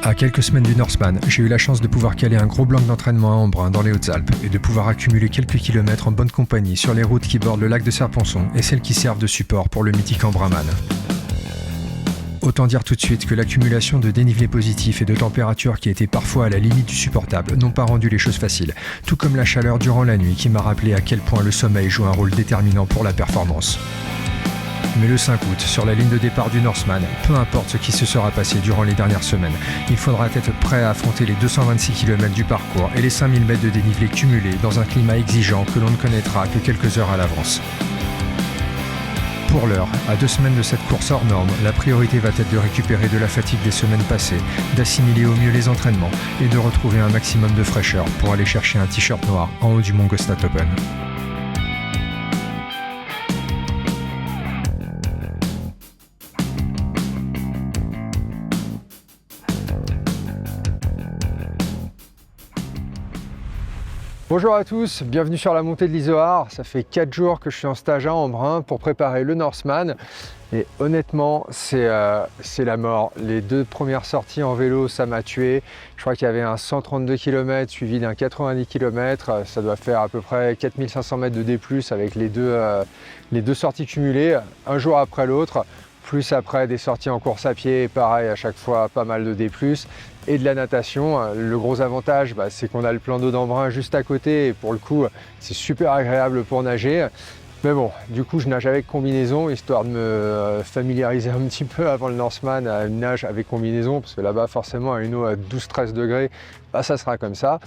À quelques semaines du Norseman, j'ai eu la chance de pouvoir caler un gros bloc d'entraînement à Embrun dans les Hautes-Alpes et de pouvoir accumuler quelques kilomètres en bonne compagnie sur les routes qui bordent le lac de Serponçon et celles qui servent de support pour le mythique Embrunman. Autant dire tout de suite que l'accumulation de dénivelé positif et de température qui était parfois à la limite du supportable n'ont pas rendu les choses faciles, tout comme la chaleur durant la nuit qui m'a rappelé à quel point le sommeil joue un rôle déterminant pour la performance. Mais le 5 août, sur la ligne de départ du Norseman, peu importe ce qui se sera passé durant les dernières semaines, il faudra être prêt à affronter les 226 km du parcours et les 5000 mètres de dénivelé cumulés dans un climat exigeant que l'on ne connaîtra que quelques heures à l'avance. Pour l'heure, à 2 semaines de cette course hors norme, la priorité va être de récupérer de la fatigue des semaines passées, d'assimiler au mieux les entraînements et de retrouver un maximum de fraîcheur pour aller chercher un t-shirt noir en haut du Mont Gostat Open. Bonjour à tous, bienvenue sur la montée de l'Izoard. Ça fait 4 jours que je suis en stage à Embrun pour préparer le Norseman. Et honnêtement, c'est la mort. Les 2 premières sorties en vélo, ça m'a tué. Je crois qu'il y avait un 132 km suivi d'un 90 km. Ça doit faire à peu près 4500 mètres de D+, avec les deux sorties cumulées, un jour après l'autre. Plus après des sorties en course à pied, pareil à chaque fois pas mal de D+, et de la natation. Le gros avantage, c'est qu'on a le plan d'eau d'Embrun juste à côté et pour le coup c'est super agréable pour nager. Mais bon, du coup je nage avec combinaison histoire de me familiariser un petit peu avant le Norseman à une nage avec combinaison, parce que là-bas forcément à une eau à 12-13 degrés, ça sera comme ça.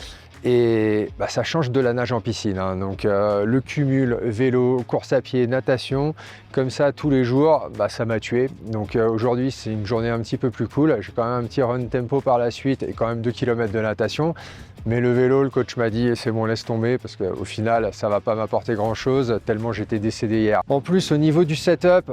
Et ça change de la nage en piscine, hein. Donc le cumul vélo, course à pied, natation, comme ça tous les jours, ça m'a tué. Donc aujourd'hui c'est une journée un petit peu plus cool. J'ai quand même un petit run tempo par la suite et quand même 2 km de natation. Mais le vélo, le coach m'a dit c'est bon, laisse tomber, parce qu'au final ça va pas m'apporter grand chose tellement j'étais décédé hier. En plus au niveau du setup,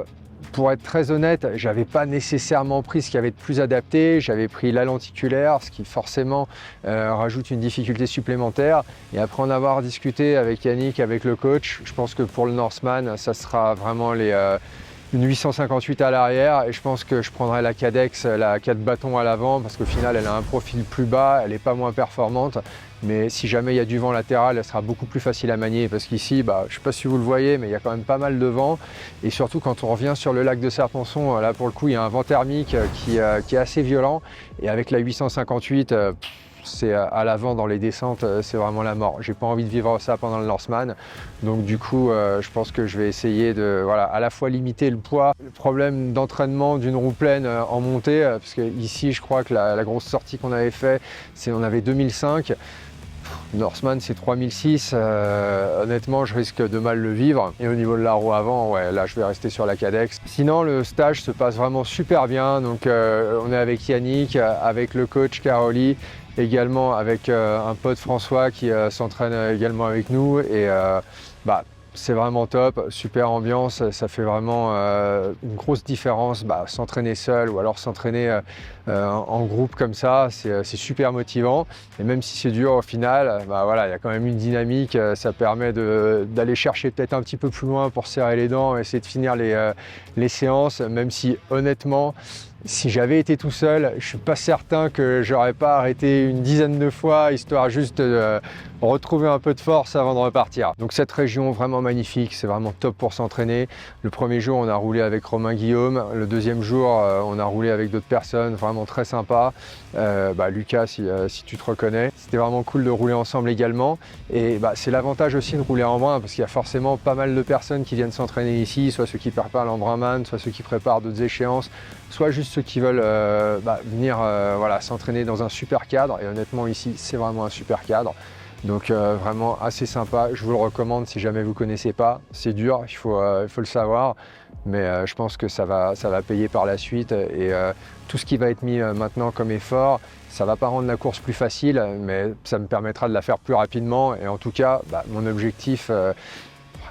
pour être très honnête, j'avais pas nécessairement pris ce qui avait de plus adapté. J'avais pris la lenticulaire, ce qui forcément rajoute une difficulté supplémentaire. Et après en avoir discuté avec Yannick, avec le coach, je pense que pour le Norseman, ça sera vraiment une 858 à l'arrière, et je pense que je prendrai la Cadex, la 4 bâtons à l'avant, parce qu'au final elle a un profil plus bas, elle n'est pas moins performante, mais si jamais il y a du vent latéral, elle sera beaucoup plus facile à manier, parce qu'ici, je ne sais pas si vous le voyez, mais il y a quand même pas mal de vent, et surtout quand on revient sur le lac de Serponçon, là pour le coup il y a un vent thermique qui est assez violent, et avec la 858, c'est à l'avant dans les descentes, c'est vraiment la mort. J'ai pas envie de vivre ça pendant le Norseman, donc du coup je pense que je vais essayer de à la fois limiter le poids, le problème d'entraînement d'une roue pleine en montée, parce que ici je crois que la grosse sortie qu'on avait fait, on avait 2005. Norseman c'est 3006, honnêtement je risque de mal le vivre, et au niveau de la roue avant, là je vais rester sur la Cadex. Sinon le stage se passe vraiment super bien, donc on est avec Yannick, avec le coach Caroli, également avec un pote François qui s'entraîne également avec nous, et c'est vraiment top, super ambiance, ça fait vraiment une grosse différence, s'entraîner seul ou alors s'entraîner en groupe comme ça, c'est super motivant, et même si c'est dur au final, il y a quand même une dynamique, ça permet d'aller chercher peut-être un petit peu plus loin pour serrer les dents, essayer de finir les séances, même si honnêtement, si j'avais été tout seul, je suis pas certain que j'aurais pas arrêté une dizaine de fois, histoire juste de retrouver un peu de force avant de repartir. Donc cette région vraiment magnifique, c'est vraiment top pour s'entraîner. Le premier jour, on a roulé avec Romain Guillaume. Le deuxième jour, on a roulé avec d'autres personnes, vraiment très sympa. Lucas, si tu te reconnais. C'était vraiment cool de rouler ensemble également. Et c'est l'avantage aussi de rouler en Embrun, parce qu'il y a forcément pas mal de personnes qui viennent s'entraîner ici, soit ceux qui préparent l'Embrunman, soit ceux qui préparent d'autres échéances, soit juste ceux qui veulent venir s'entraîner dans un super cadre. Et honnêtement ici c'est vraiment un super cadre, donc vraiment assez sympa. Je vous le recommande si jamais vous ne connaissez pas. C'est dur, il faut le savoir, mais je pense que ça va payer par la suite, et tout ce qui va être mis maintenant comme effort, ça ne va pas rendre la course plus facile, mais ça me permettra de la faire plus rapidement. Et en tout cas mon objectif,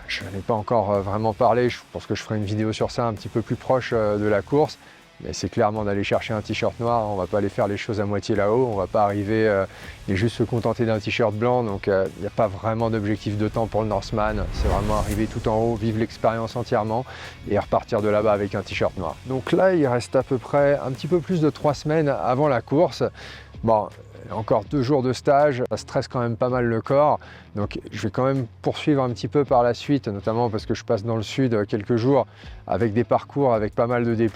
je n'en ai pas encore vraiment parlé, je pense que je ferai une vidéo sur ça un petit peu plus proche de la course, mais c'est clairement d'aller chercher un t-shirt noir. On ne va pas aller faire les choses à moitié là-haut, on ne va pas arriver et juste se contenter d'un t-shirt blanc. Donc il n'y a pas vraiment d'objectif de temps pour le Norseman. C'est vraiment arriver tout en haut, vivre l'expérience entièrement et repartir de là-bas avec un t-shirt noir. Donc là, il reste à peu près un petit peu plus de 3 semaines avant la course. Bon, encore 2 jours de stage, ça stresse quand même pas mal le corps. Donc je vais quand même poursuivre un petit peu par la suite, notamment parce que je passe dans le sud quelques jours avec des parcours avec pas mal de D+.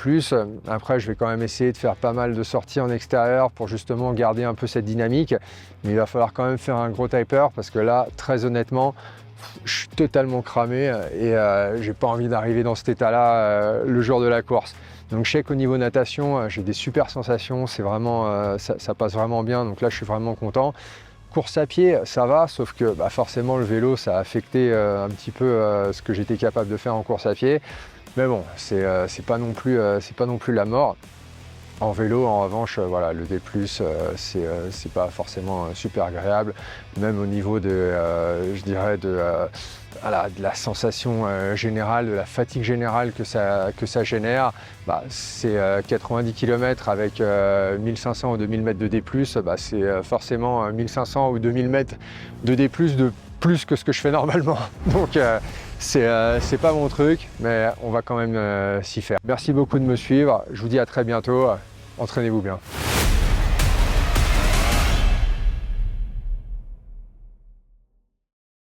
Après, je vais quand même essayer de faire pas mal de sorties en extérieur pour justement garder un peu cette dynamique. Mais il va falloir quand même faire un gros taper parce que là, très honnêtement, je suis totalement cramé et j'ai pas envie d'arriver dans cet état-là le jour de la course. Donc je sais qu'au niveau natation, j'ai des super sensations, c'est vraiment, ça passe vraiment bien, donc là je suis vraiment content. Course à pied, ça va, sauf que forcément le vélo, ça a affecté un petit peu ce que j'étais capable de faire en course à pied. Mais bon, c'est pas non plus la mort. En vélo, en revanche, voilà, le D+, c'est pas forcément super agréable, même au niveau de, je dirais, voilà, de la sensation générale, de la fatigue générale que ça génère. C'est 90 km avec 1500 ou 2000 mètres de D+, c'est forcément 1500 ou 2000 mètres de D+, de plus que ce que je fais normalement. Donc c'est pas mon truc, mais on va quand même s'y faire. Merci beaucoup de me suivre, je vous dis à très bientôt, entraînez-vous bien.